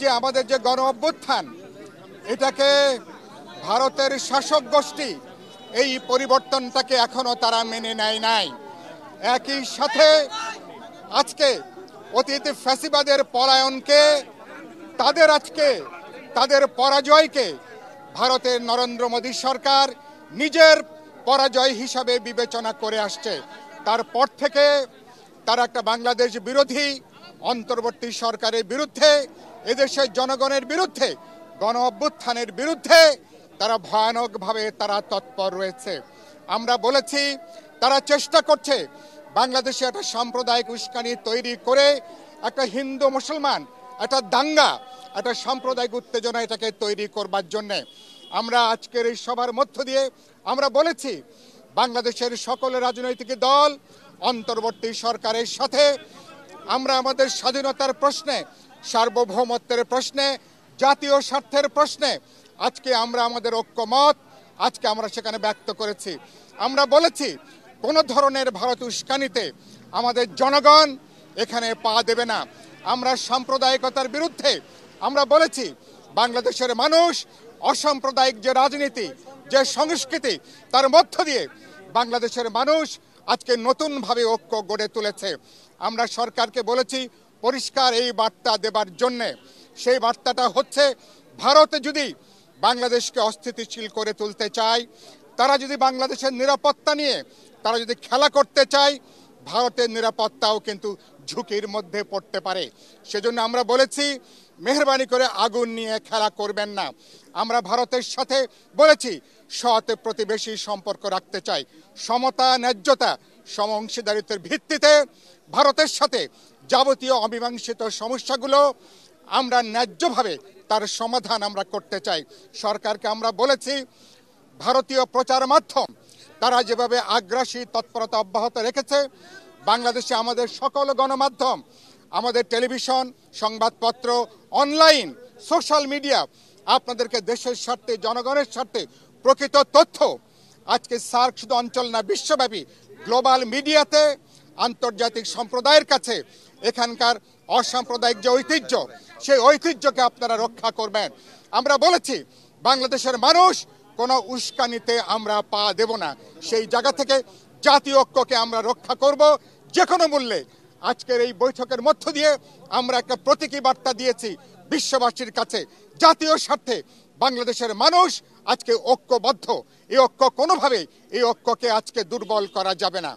যে আমাদের যে গণ অভ্যুত্থান, এটাকে ভারতের শাসক গোষ্ঠী এই পরিবর্তনটাকে এখনো তারা মেনে নেয় নাই। একই সাথে আজকে অতীতে ফ্যাসিবাদের পলায়নকে, তাদের পরাজয়কে ভারতের নরেন্দ্র মোদী সরকার নিজের পরাজয় হিসাবে বিবেচনা করে আসছে। তারপর থেকে তারা একটা বাংলাদেশ বিরোধী অন্তর্বর্তী সরকারের বিরুদ্ধে, এদেশের জনগণের বিরুদ্ধে, গণ অভ্যুত্থানের বিরুদ্ধে তারা ভয়ানকভাবে তারা তৎপর রয়েছে। আমরা বলেছি তারা চেষ্টা করছে বাংলাদেশে একটা সাম্প্রদায়িক উস্কানি তৈরি করে একটা হিন্দু মুসলমান একটা দাঙ্গা, একটা সাম্প্রদায়িক উত্তেজনা এটাকে তৈরি করবার জন্যে। আমরা আজকের এই সভার মধ্য দিয়ে আমরা বলেছি বাংলাদেশের সকল রাজনৈতিক দল অন্তর্বর্তী সরকারের সাথে আমরা আমাদের স্বাধীনতার প্রশ্নে, সার্বভৌমত্বের প্রশ্নে, জাতীয় স্বার্থের প্রশ্নে আজকে আমরা আমাদের ঐক্যমত আজকে আমরা সেখানে ব্যক্ত করেছি। আমরা বলেছি কোনো ধরনের ভারত উস্কানিতে আমাদের জনগণ এখানে পা দেবে না। আমরা সাম্প্রদায়িকতার বিরুদ্ধে আমরা বলেছি বাংলাদেশের মানুষ অসাম্প্রদায়িক যে রাজনীতি, যে সংস্কৃতি, তার মধ্য দিয়ে বাংলাদেশের মানুষ আজকে নতুনভাবে ঐক্য গড়ে তুলেছে। আমরা সরকারকে বলেছি পরিষ্কার এই বার্তা দেবার জন্যে, সেই বার্তাটা হচ্ছে ভারতে যদি বাংলাদেশকে অস্থিতিশীল করে তুলতে চায়, তারা যদি বাংলাদেশের নিরাপত্তা নিয়ে তারা যদি খেলা করতে চায়, ভারতের নিরাপত্তাও কিন্তু ঝুঁকির মধ্যে পড়তে পারে। সেজন্য আমরা বলেছি মেহরবানি করে আগুন নিয়ে খেলা করবেন না। আমরা ভারতের সাথে বলেছি সৎ প্রতিবেশী সম্পর্ক রাখতে চাই, সমতা, ন্যায্যতা, সমঅংশীদারিত্বের ভিত্তিতে ভারতের সাথে যাবতীয় অমীমাংসিত সমস্যাগুলো আমরা ন্যায্যভাবে তার সমাধান আমরা করতে চাই। সরকারকে আমরা বলেছি ভারতীয় প্রচার মাধ্যম তারা যেভাবে আগ্রাসী তৎপরতা অব্যাহত রেখেছে, বাংলাদেশে আমাদের সকল গণমাধ্যম, আমাদের টেলিভিশন, সংবাদপত্র, অনলাইন, সোশ্যাল মিডিয়া আপনাদেরকে দেশের স্বার্থে, জনগণের স্বার্থে প্রকৃত তথ্য আজকে সার্ক শুধু অঞ্চল না, বিশ্বব্যাপী গ্লোবাল মিডিয়াতে আন্তর্জাতিক সম্প্রদায়ের কাছে এখানকার অসাম্প্রদায়িক যে ঐতিহ্য, সেই ঐতিহ্যকে আপনারা রক্ষা করবেন। আমরা বলেছি বাংলাদেশের মানুষ কোনো উস্কানিতে আমরা পা দেব না। সেই জায়গা থেকে জাতীয় ঐক্যকে আমরা রক্ষা করব যে কোনো মূল্যে। আজকের এই বৈঠকের মধ্য দিয়ে আমরা একটা প্রতীকী বার্তা দিয়েছি বিশ্ববাসীর কাছে, জাতীয় স্বার্থে বাংলাদেশের মানুষ আজকে ঐক্যবদ্ধ। এই ঐক্য কোনোভাবেই এই ঐক্যকে আজকে দুর্বল করা যাবে না।